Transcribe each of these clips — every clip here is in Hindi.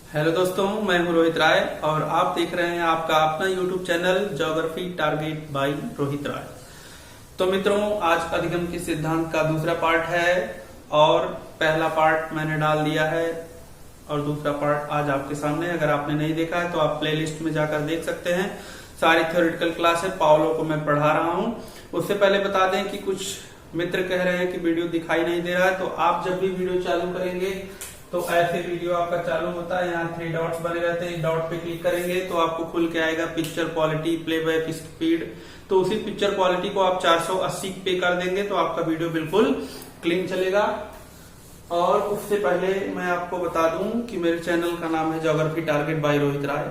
हेलो दोस्तों, मैं हूं रोहित राय और आप देख रहे हैं आपका अपना YouTube channel geography target by Rohit Rai. तो मित्रों, आज अधिगम के सिद्धांत का दूसरा पार्ट है और पहला पार्ट मैंने डाल दिया है और दूसरा पार्ट आज आपके सामने। अगर आपने नहीं देखा है तो आप प्लेलिस्ट में जाकर देख सकते हैं। सारी थ्योरेटिकल क्लास है, पावलो को मैं पढ़ा रहा हूं। उससे पहले बता दें कि कुछ मित्र कह रहे हैं कि वीडियो दिखाई नहीं दे रहा है, तो आप जब भी वीडियो चालू करेंगे तो ऐसे वीडियो आपका चालू होता है, यहाँ 3 डॉट्स बने रहते हैं। डॉट पे क्लिक करेंगे तो आपको खुल के आएगा पिक्चर क्वालिटी, प्लेबैक स्पीड। तो उसी पिक्चर क्वालिटी को आप 480 पे कर देंगे तो आपका वीडियो बिल्कुल क्लीन चलेगा। और उससे पहले मैं आपको बता दूं कि मेरे चैनल का नाम है ज्योग्राफी टारगेट बाय रोहित राय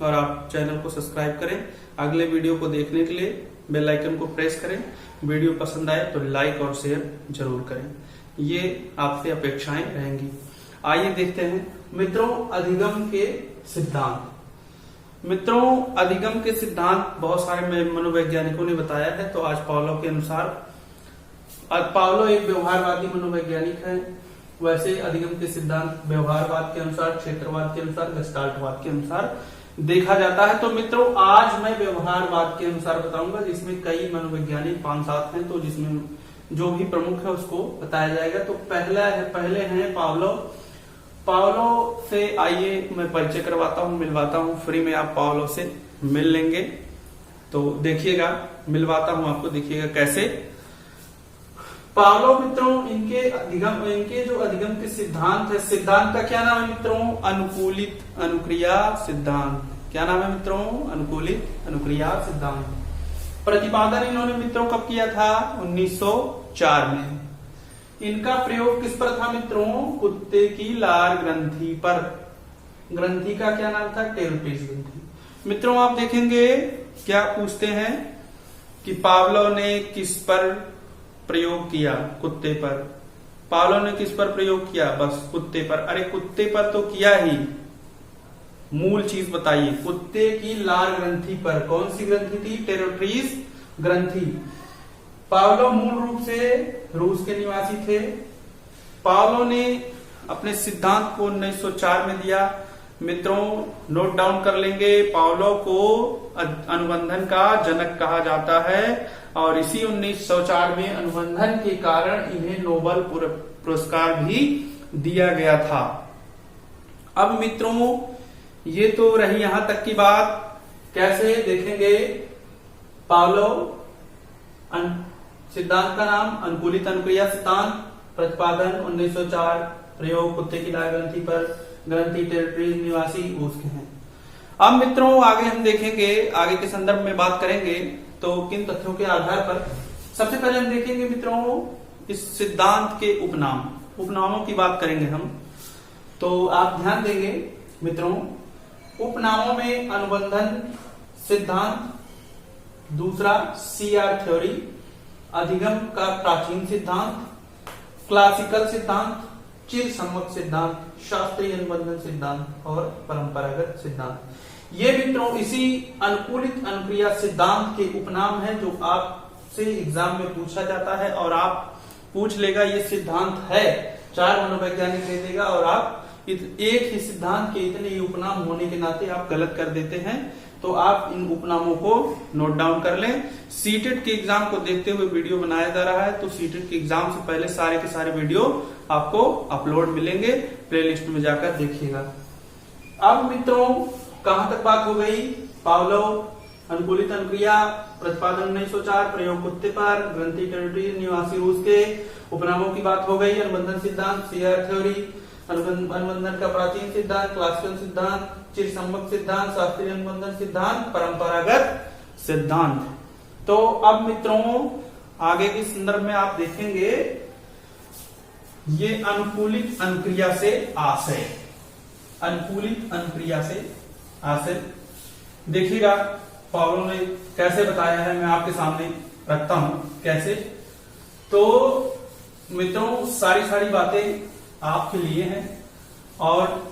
और आप चैनल को सब्सक्राइब करें। अगले वीडियो को देखने के लिए बेल आइकन को प्रेस करें। वीडियो पसंद आए तो लाइक और शेयर जरूर करें, ये आपसे अपेक्षाएं रहेंगी। आइए देखते हैं मित्रों अधिगम के सिद्धांत। मित्रों, अधिगम के सिद्धांत बहुत सारे मनोवैज्ञानिकों ने बताया है। तो आज पावलो के अनुसार, पावलो एक व्यवहारवादी मनोवैज्ञानिक है। वैसे अधिगम के सिद्धांत व्यवहारवाद के अनुसार, क्षेत्रवाद के अनुसार, गेस्टाल्टवाद के अनुसार देखा जाता है। तो मित्रों, आज मैं व्यवहारवाद के अनुसार बताऊंगा, जिसमें कई मनोवैज्ञानिक 5-7 हैं, तो जिसमें जो भी प्रमुख है उसको बताया जाएगा। तो पहले हैं पावलो। पावलो से आइए मैं परिचय करवाता हूँ, मिलवाता हूँ। फ्री में आप पावलो से मिल लेंगे। तो देखिएगा, मिलवाता हूँ आपको, देखिएगा कैसे। पावलो मित्रों, इनके जो अधिगम के सिद्धांत है, सिद्धांत का क्या नाम है मित्रों? अनुकूलित अनुक्रिया सिद्धांत। क्या नाम है मित्रों? अनुकूलित अनुक्रिया सिद्धांत। प्रतिपादन इन्होंने मित्रों कब किया था? 1904 में। इनका प्रयोग किस पर था मित्रों? कुत्ते की लार ग्रंथि पर। ग्रंथि का क्या नाम था? टेलपीस ग्रंथि। मित्रों, आप देखेंगे क्या पूछते हैं कि पावलो ने किस पर प्रयोग किया? कुत्ते पर। पावलो ने किस पर प्रयोग किया? बस कुत्ते पर। अरे कुत्ते पर तो किया ही, मूल चीज बताइए। कुत्ते की लार ग्रंथि पर। कौन सी ग्रंथि थी? टेरोट्रीज ग्रंथि। पावलो मूल रूप से रूस के निवासी थे। पावलो ने अपने सिद्धांत को 1904 में दिया। मित्रों, नोट डाउन कर लेंगे। पावलो को अनुबंधन का जनक कहा जाता है और इसी 1904 में अनुबंधन के कारण इन्हें नोबेल पुरस्कार भी दिया गया था। अब मित्रों, ये तो रही यहां तक की बात। कैसे देखेंगे? पावलो सिद्धांत का नाम अनुकूलित अनुक्रिया सिद्धांत। प्रतिपादन 1904। प्रयोग कुत्ते की लार ग्रंथि पर। ग्रंथि टेरिटरीज निवासी रूस के हैं। अब मित्रों आगे हम देखेंगे, आगे के संदर्भ में बात करेंगे तो किन तथ्यों के आधार पर। सबसे पहले हम देखेंगे मित्रों इस सिद्धांत के उपनामों की बात करेंगे हम। तो आप ध्यान देंगे मित्रों, उपनामों में अनुबंधन सिद्धांत, दूसरा CR थ्योरी, अधिगम का प्राचीन सिद्धांत, क्लासिकल सिद्धांत, चिर सम्मत सिद्धांत, शास्त्रीय अनुबंधन सिद्धांत और परंपरागत सिद्धांत। ये मित्रों इसी अनुकूलित अनुक्रिया सिद्धांत के उपनाम है जो आपसे एग्जाम में पूछा जाता है और आप पूछ लेगा ये सिद्धांत है, 4 मनोवैज्ञानिक दे देगा और आप एक ही सिद्धांत के इतने ही उपनाम होने के नाते आप गलत कर देते हैं। तो आप इन उपनामों को नोट डाउन कर लें। सीटेट के एग्जाम को देखते हुए वीडियो बनाया जा रहा है, तो सीटेट के एग्जाम से पहले सारे के सारे वीडियो आपको अपलोड मिलेंगे, प्लेलिस्ट में जाकर देखिएगा। अब मित्रों कहां तक बात हो गई? पावलो, अनुकूलित अनुक्रिया, प्रतिपादन 1904, प्रयोग कुत्ते पर, ग्रंथि टेरिटरीज निवासी रूस के। उपनामों की बात हो गई। अनुबंधन सिद्धांत, CR थ्योरी, अनुबंधन का प्राचीन सिद्धांत, क्लासिकल सिद्धांत, चिर सम्मत सिद्धांत, शास्त्रीय अनुबंधन सिद्धांत, परंपरागत सिद्धांत। तो अब मित्रों आगे के संदर्भ में आप देखेंगे ये अनुकूलित अनुक्रिया से आशय। अनुकूलित अनुक्रिया से आशय देखिएगा पावलो ने कैसे बताया है, मैं आपके सामने रखता हूं कैसे। तो मित्रों सारी बातें आपके लिए हैं और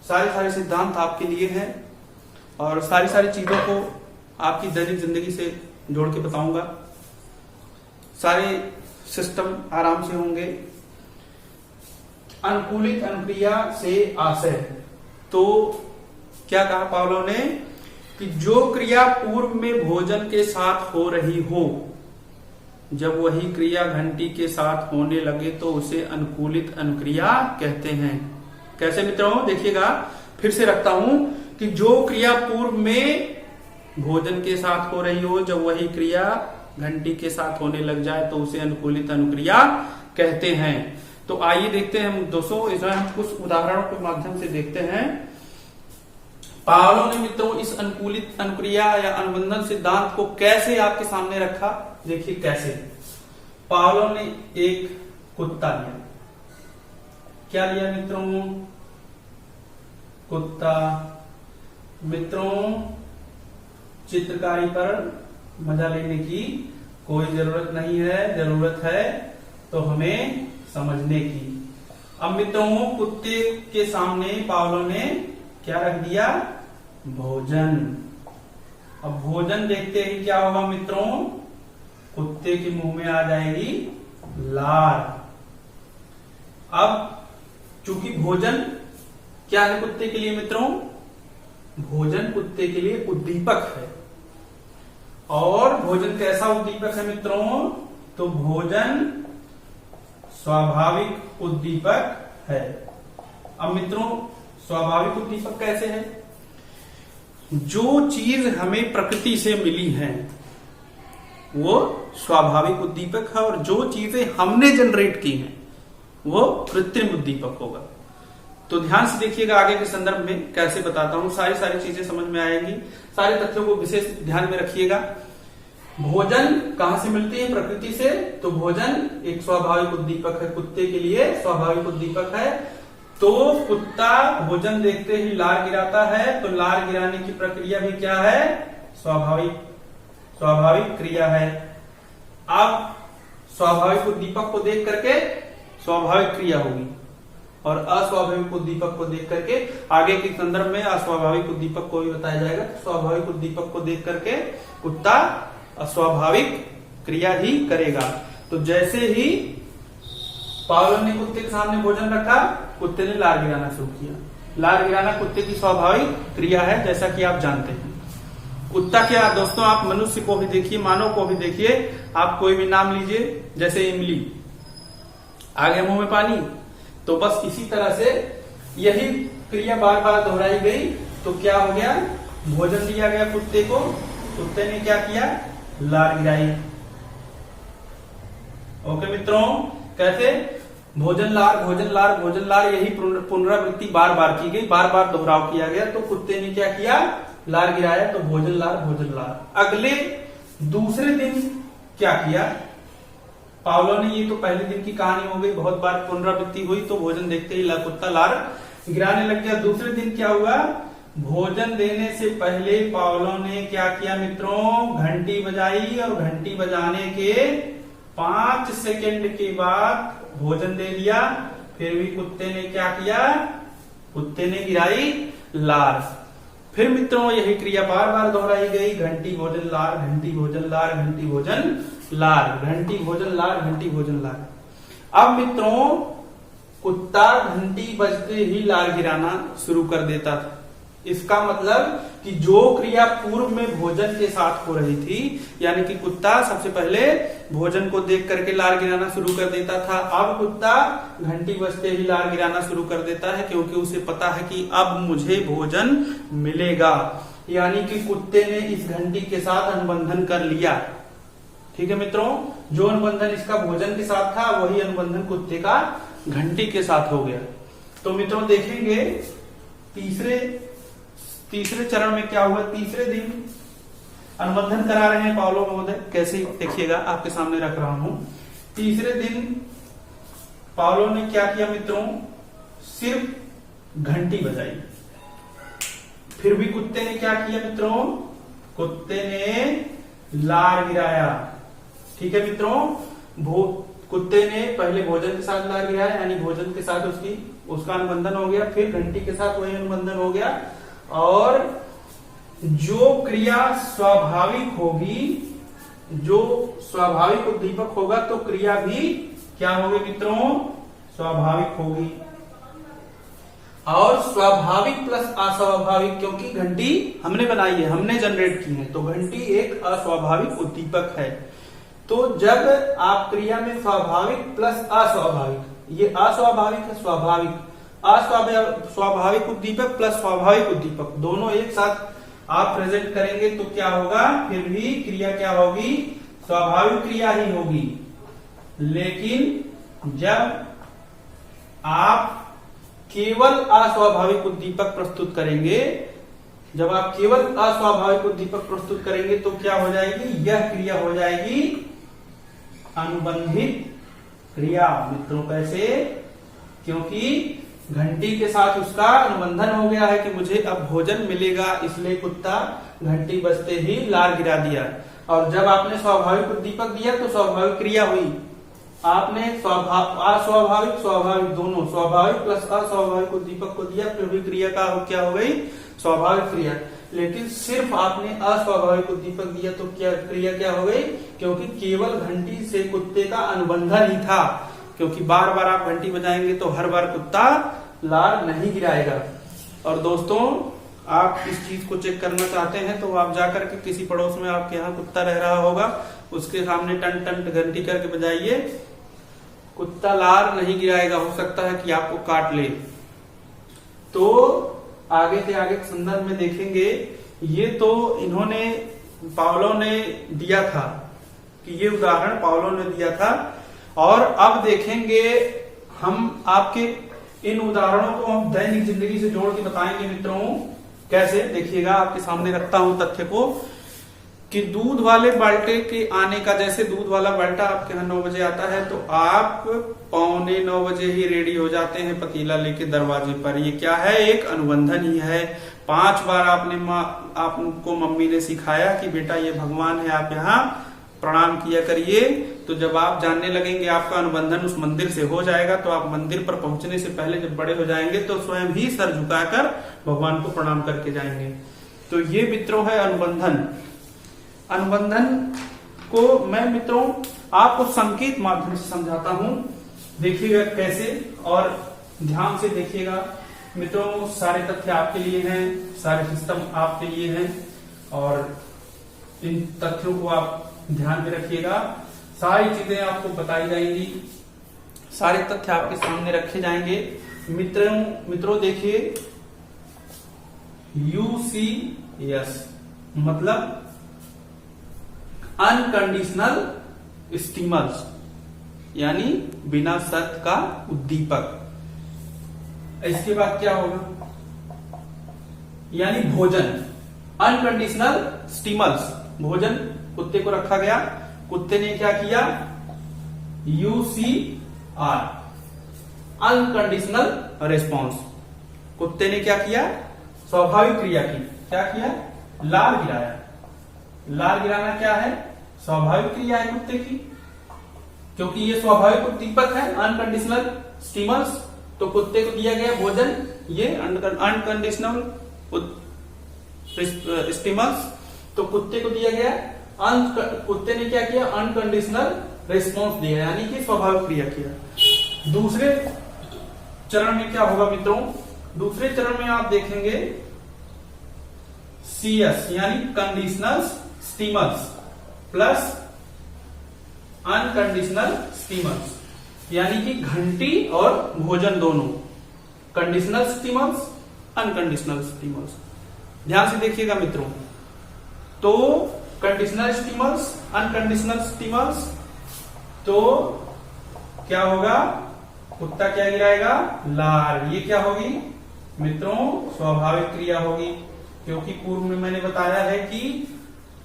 सारे सिद्धांत आपके लिए हैं और सारी चीजों को आपकी दैनिक जिंदगी से जोड़ के बताऊंगा। सारे सिस्टम आराम से होंगे। अनुकूलित अनुक्रिया से आशय। तो क्या कहा पावलो ने कि जो क्रिया पूर्व में भोजन के साथ हो रही हो, जब वही क्रिया घंटी के साथ होने लगे तो उसे अनुकूलित अनुक्रिया कहते हैं। कैसे मित्रों, देखिएगा, फिर से रखता हूं कि जो क्रिया पूर्व में भोजन के साथ हो रही हो, जब वही क्रिया घंटी के साथ होने लग जाए तो उसे अनुकूलित अनुक्रिया कहते हैं। तो आइए देखते हैं हम दोस्तों, इसमें हम कुछ उदाहरणों के माध्यम से देखते हैं। पावलो ने मित्रों इस अनुकूलित अनुक्रिया या अनुबंधन सिद्धांत को कैसे आपके सामने रखा। देखिए कैसे। पावलो ने एक कुत्ता लिया। क्या लिया मित्रों? कुत्ता। मित्रों, चित्रकारी पर मजा लेने की कोई जरूरत नहीं है, जरूरत है तो हमें समझने की। अब मित्रों, कुत्ते के सामने पावलो ने क्या रख दिया? भोजन। अब भोजन देखते ही क्या होगा मित्रों? कुत्ते के मुंह में आ जाएगी लार। अब चूंकि भोजन क्या है कुत्ते के लिए मित्रों? भोजन कुत्ते के लिए उद्दीपक है। और भोजन कैसा उद्दीपक है मित्रों? तो भोजन स्वाभाविक उद्दीपक है। अब मित्रों, स्वाभाविक उद्दीपक कैसे है? जो चीज हमें प्रकृति से मिली है वो स्वाभाविक उद्दीपक है, और जो चीजें हमने जनरेट की हैं वो कृत्रिम उद्दीपक होगा। तो ध्यान से देखिएगा, आगे के संदर्भ में कैसे बताता हूं, सारी चीजें समझ में आएंगी। सारे तथ्यों को विशेष ध्यान में रखिएगा। भोजन कहां से मिलती है? प्रकृति से। तो भोजन एक स्वाभाविक उद्दीपक है, कुत्ते के लिए स्वाभाविक उद्दीपक है। तो कुत्ता भोजन देखते ही लार गिराता है, तो लार गिराने की प्रक्रिया भी क्या है? स्वाभाविक क्रिया है। अब स्वाभाविक उद्दीपक को देख करके स्वाभाविक क्रिया होगी, और अस्वाभाविक उद्दीपक को देख करके आगे के संदर्भ में अस्वाभाविक उद्दीपक को भी बताया जाएगा। स्वाभाविक उद्दीपक को देख करके कुत्ता अस्वाभाविक क्रिया ही करेगा। तो जैसे ही पावलो ने कुत्ते के सामने भोजन रखा, कुत्ते ने लार गिराना शुरू किया। लार गिराना कुत्ते की स्वाभाविक क्रिया है, जैसा कि आप जानते हैं। कुत्ता क्या दोस्तों, आप मनुष्य को भी देखिए, मानव को भी देखिए। आप कोई भी नाम लीजिए, जैसे इमली, आ गया मुंह में पानी। तो बस इसी तरह से यही क्रिया बार बार दोहराई गई, तो क्या हो गया? भोजन दिया गया कुत्ते को, कुत्ते ने क्या किया? लार गिराई। ओके मित्रों, कैसे? भोजन लार, यही पुनरावृत्ति बार बार की गई, बार बार दोहराव किया गया। तो कुत्ते ने क्या किया? लार गिराया। तो भोजन लार। अगले दूसरे दिन क्या किया पावलो ने? ये तो पहले दिन की कहानी हो गई, बहुत बार पुनरावृत्ति हुई, तो भोजन देखते ही कुत्ता लार गिराने लग गया। दूसरे दिन क्या हुआ? भोजन देने से पहले पावलो ने क्या किया मित्रों? घंटी बजाई, और घंटी बजाने के 5 सेकंड के बाद भोजन दे दिया। फिर भी कुत्ते ने क्या किया? कुत्ते ने गिराई लार। फिर मित्रों यही क्रिया बार बार दोहराई गई, घंटी भोजन लार, घंटी भोजन लार, घंटी भोजन लार, घंटी भोजन लार, घंटी भोजन लार। अब मित्रों कुत्ता घंटी बजते ही लार गिराना शुरू कर देता था। इसका मतलब कि जो क्रिया पूर्व में भोजन के साथ हो रही थी, यानी कि कुत्ता सबसे पहले भोजन को देख करके लार गिराना शुरू कर देता था, अब कुत्ता घंटी बजते ही लार गिराना शुरू कर देता है, क्योंकि उसे पता है कि अब मुझे भोजन मिलेगा। यानी कि कुत्ते ने इस घंटी के साथ अनुबंधन कर लिया। ठीक है मित्रों, जो अनुबंधन इसका भोजन के साथ था वही अनुबंधन कुत्ते का घंटी के साथ हो गया। तो मित्रों देखेंगे तीसरे चरण में क्या हुआ। तीसरे दिन अनुबंधन करा रहे हैं पावलो महोदय, कैसे देखिएगा, आपके सामने रख रहा हूं। तीसरे दिन पावलो ने क्या किया मित्रों? सिर्फ घंटी बजाई। फिर भी कुत्ते ने क्या किया मित्रों? कुत्ते ने लार गिराया। ठीक है मित्रों, कुत्ते ने पहले भोजन के साथ लार गिराया, यानी भोजन के साथ उसका अनुबंधन हो गया, फिर घंटी के साथ वही अनुबंधन हो गया, और जो क्रिया स्वाभाविक होगी, जो स्वाभाविक उद्दीपक होगा, तो क्रिया भी क्या होगी मित्रों? स्वाभाविक होगी। और स्वाभाविक प्लस अस्वाभाविक, क्योंकि घंटी हमने बनाई है, हमने जनरेट की है, तो घंटी एक अस्वाभाविक उद्दीपक है। तो जब आप क्रिया में स्वाभाविक प्लस अस्वाभाविक, ये अस्वाभाविक है, स्वाभाविक, स्वाभाविक उद्दीपक प्लस स्वाभाविक उद्दीपक दोनों एक साथ आप प्रेजेंट करेंगे तो क्या होगा, फिर भी क्रिया क्या होगी, स्वाभाविक क्रिया ही होगी। लेकिन जब आप केवल अस्वाभाविक उद्दीपक प्रस्तुत करेंगे, जब आप केवल अस्वाभाविक उद्दीपक प्रस्तुत करेंगे तो क्या हो जाएगी, यह क्रिया हो जाएगी अनुबंधित क्रिया। मित्रों कैसे, क्योंकि घंटी के साथ उसका अनुबंधन हो गया है कि मुझे अब भोजन मिलेगा, इसलिए कुत्ता घंटी बजते ही लार गिरा दिया। और जब आपने स्वाभाविक उद्दीपक दिया तो स्वाभाविक क्रिया हुई। आपने अस्वाभाविक स्वाभाविक दोनों, स्वाभाविक प्लस अस्वाभाविक उद्दीपक को दिया, फिर भी क्रिया का क्या हो गई, स्वाभाविक क्रिया। लेकिन सिर्फ आपने अस्वाभाविक उद्दीपक दिया तो क्या क्रिया क्या हो गई, क्योंकि केवल घंटी से कुत्ते का अनुबंधन ही था। क्योंकि बार बार आप घंटी बजाएंगे तो हर बार कुत्ता लार नहीं गिराएगा। और दोस्तों, आप इस चीज को चेक करना चाहते हैं तो आप जाकर के किसी पड़ोस में आपके यहाँ कुत्ता रह रहा होगा, उसके सामने टन टन घंटी करके बजाइए, कुत्ता लार नहीं गिराएगा, हो सकता है कि आपको काट ले। तो आगे से आगे के संदर्भ में देखेंगे, ये तो इन्होंने पावलो ने दिया था, कि ये उदाहरण पावलो ने दिया था। और अब देखेंगे हम आपके इन उदाहरणों को हम दैनिक जिंदगी से जोड़ के बताएंगे मित्रों। कैसे, देखिएगा, आपके सामने रखता हूं तथ्य को, कि दूध वाले बाल्टे के आने का, जैसे दूध वाला बाल्टा आपके यहाँ 9 बजे आता है तो आप 8:45 बजे ही रेडी हो जाते हैं पतीला लेके दरवाजे पर। ये क्या है, एक अनुबंधन ही है। 5 बार आपको मम्मी ने सिखाया कि बेटा ये भगवान है, आप यहाँ प्रणाम किया करिए। तो जब आप जानने लगेंगे, आपका अनुबंधन उस मंदिर से हो जाएगा, तो आप मंदिर पर पहुंचने से पहले जब बड़े हो जाएंगे तो स्वयं ही सर झुकाकर भगवान को प्रणाम करके जाएंगे। तो ये मित्रों है अनुबंधन। अनुबंधन को मैं मित्रों आपको संकेत माध्यम से समझाता हूं, देखिएगा कैसे, और ध्यान से देखिएगा मित्रों। सारे तथ्य आपके लिए हैं, सारे सिस्टम आपके लिए हैं, और इन तथ्यों को आप ध्यान में रखिएगा। सारी चीजें आपको बताई जाएंगी, सारे तथ्य आपके सामने रखे जाएंगे। मित्रों देखिए, UCS मतलब अनकंडीशनल स्टिमुलस, यानी बिना शर्त का उद्दीपक। इसके बाद क्या होगा, यानी भोजन, अनकंडीशनल स्टिमुलस, भोजन कुत्ते को रखा गया, कुत्ते ने क्या किया, UCR अनकंडीशनल रेस्पॉन्स, कुत्ते ने क्या किया, स्वाभाविक क्रिया की, क्या किया, लार गिराया। लार गिराना क्या है, स्वाभाविक क्रिया है कुत्ते की, क्योंकि ये स्वाभाविक उद्दीपक है, अनकंडीशनल स्टिमुलस। तो कुत्ते को दिया गया भोजन, ये अनकंडीशनल स्टिमुलस, तो कुत्ते को दिया गया, कुत्ते ने क्या किया, अनकंडीशनल रिस्पॉन्स दिया, यानी कि स्वाभाविक क्रिया किया। दूसरे चरण में क्या होगा मित्रों, दूसरे चरण में आप देखेंगे CS यानी conditional stimulus plus unconditional stimulus, यानी कि घंटी और भोजन दोनों, कंडीशनल स्टिमुलस, अनकंडीशनल स्टिमुलस। ध्यान से देखिएगा मित्रों, तो कंडीशनल स्टिमुलस, अनकंडीशनल स्टिमुलस, तो क्या होगा, कुत्ता क्या गिराएगा, लार। ये क्या होगी मित्रों, स्वाभाविक क्रिया होगी, क्योंकि पूर्व में मैंने बताया है कि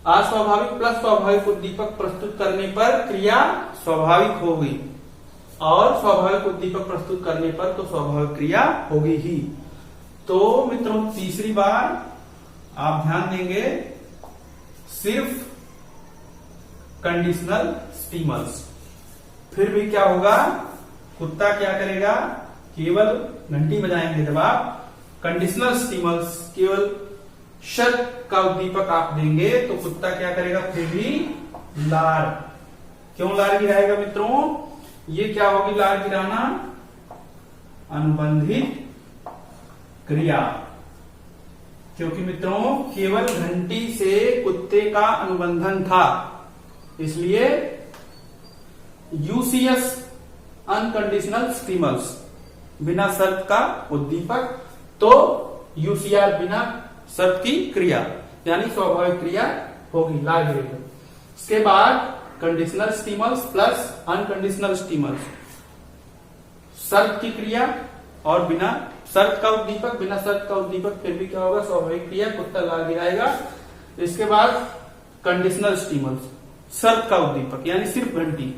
अस्वाभाविक प्लस स्वाभाविक उद्दीपक प्रस्तुत करने पर क्रिया स्वाभाविक होगी, और स्वाभाविक उद्दीपक प्रस्तुत करने पर तो स्वाभाविक क्रिया होगी ही। तो मित्रों, तीसरी बार आप ध्यान देंगे, सिर्फ कंडीशनल स्टिमुलस, फिर भी क्या होगा, कुत्ता क्या करेगा, केवल घंटी बजाएंगे। जब आप कंडीशनल स्टिमुलस, केवल शर्त का उद्दीपक आप देंगे तो कुत्ता क्या करेगा, फिर भी लार। क्यों लार गिराएगा मित्रों, ये क्या होगी लार गिराना, अनुबंधित क्रिया, क्योंकि मित्रों केवल घंटी से कुत्ते का अनुबंधन था, इसलिए यूसीएस अनकंडीशनल स्टिमुलस बिना शर्त का उद्दीपक, तो यूसीआर बिना शर्त की क्रिया यानी स्वाभाविक क्रिया होगी, ला गिरेगा। इसके बाद conditional stimulus plus unconditional stimulus, शर्त की क्रिया और बिना शर्त का उद्दीपक, बिना शर्त का उद्दीपक फिर भी क्या होगा, स्वाभाविक क्रिया, कुत्ता ला गिराएगा। इसके बाद कंडीशनल स्टिमुलस, शर्त का उद्दीपक यानी सिर्फ घंटी,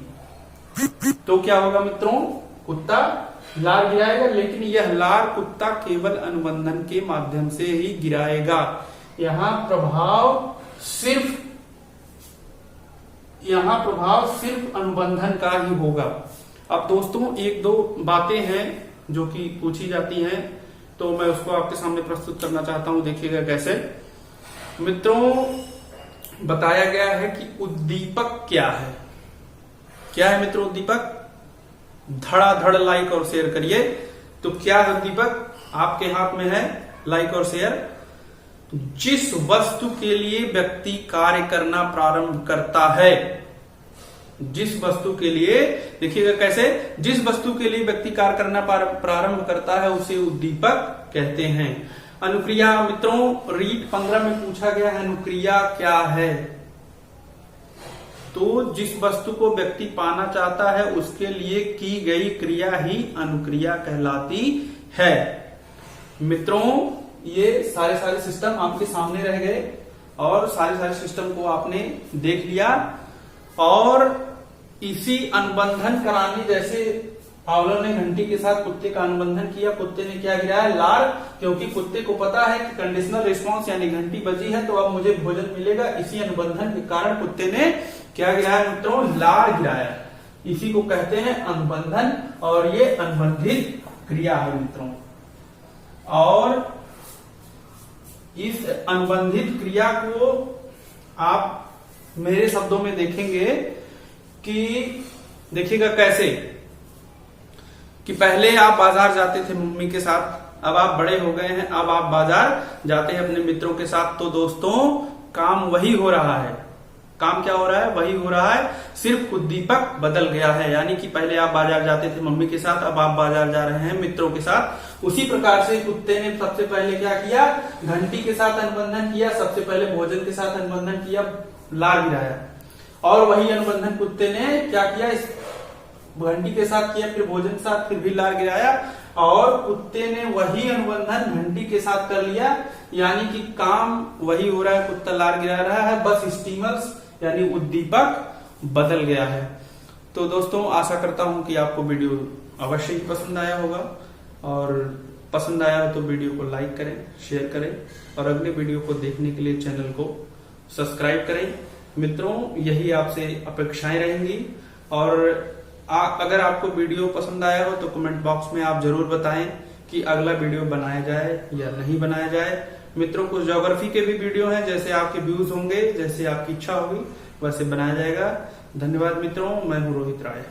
तो क्या होगा मित्रों, कुत्ता लार गिराएगा, लेकिन यह लार कुत्ता केवल अनुबंधन के माध्यम से ही गिराएगा। यहां प्रभाव सिर्फ अनुबंधन का ही होगा। अब दोस्तों एक दो बातें हैं जो कि पूछी जाती हैं, तो मैं उसको आपके सामने प्रस्तुत करना चाहता हूं, देखिएगा कैसे। मित्रों बताया गया है कि उद्दीपक क्या है। क्या है मित्रों उद्दीपक? धड़ाधड़ लाइक और शेयर करिए। तो क्या है उद्दीपक? आपके हाथ में है लाइक और शेयर। जिस वस्तु के लिए व्यक्ति कार्य करना प्रारंभ करता है, जिस वस्तु के लिए, देखिएगा कैसे, जिस वस्तु के लिए व्यक्ति कार्य करना प्रारंभ करता है उसे उद्दीपक कहते हैं। अनुक्रिया मित्रों रीट 15 में पूछा गया है अनुक्रिया क्या है, तो जिस वस्तु को व्यक्ति पाना चाहता है उसके लिए की गई क्रिया ही अनुक्रिया कहलाती है। मित्रों ये सारे सिस्टम आपके सामने रह गए और सारे सिस्टम को आपने देख लिया, और इसी अनुबंधन कराने, जैसे पावलो ने घंटी के साथ कुत्ते का अनुबंधन किया, कुत्ते ने क्या गिराया, लार, क्योंकि कुत्ते को पता है कि कंडीशनल रिस्पांस यानी घंटी बजी है तो अब मुझे भोजन मिलेगा। इसी अनुबंधन के कारण कुत्ते ने क्या गिराया मित्रों, लार गिराया। इसी को कहते हैं अनुबंधन, और ये अनुबंधित क्रिया है मित्रों। और इस अनुबंधित क्रिया को आप मेरे शब्दों में देखेंगे कि देखिएगा कैसे, कि पहले आप बाजार जाते थे मम्मी के साथ, अब आप बड़े हो गए हैं, अब आप बाजार जाते हैं अपने मित्रों के साथ। तो दोस्तों काम वही हो रहा है, काम क्या हो रहा है, वही हो रहा है, सिर्फ उद्दीपक बदल गया है। यानी कि पहले आप बाजार जाते थे मम्मी के साथ, अब आप बाजार जा रहे हैं मित्रों के साथ। उसी प्रकार से कुत्ते ने सबसे पहले क्या किया, घंटी के साथ अनुबंधन किया, सबसे पहले भोजन के साथ अनुबंधन किया, लार गिराया, और वही अनुबंधन कुत्ते ने क्या किया, इस घंटी के साथ किया, फिर भोजन के साथ, फिर भी लार गिराया, और कुत्ते ने वही अनुबंधन घंटी के साथ कर लिया। यानी कि काम वही हो रहा है, कुत्ता लार गिरा रहा है, बस स्टिमुलस यानी उद्दीपक बदल गया है। तो दोस्तों आशा करता हूं कि आपको वीडियो अवश्य ही पसंद आया होगा, और पसंद आया हो तो वीडियो को लाइक करें, शेयर करें, और अगले वीडियो को देखने के लिए चैनल को सब्सक्राइब करें। मित्रों यही आपसे अपेक्षाएं रहेंगी, और अगर आपको वीडियो पसंद आया हो तो कमेंट बॉक्स में आप जरूर बताएं कि अगला वीडियो बनाया जाए या नहीं बनाया जाए। मित्रों कुछ ज्योग्राफी के भी वीडियो हैं, जैसे आपके व्यूज होंगे, जैसे आपकी इच्छा होगी वैसे बनाया जाएगा। धन्यवाद मित्रों, मैं हूं रोहित राय।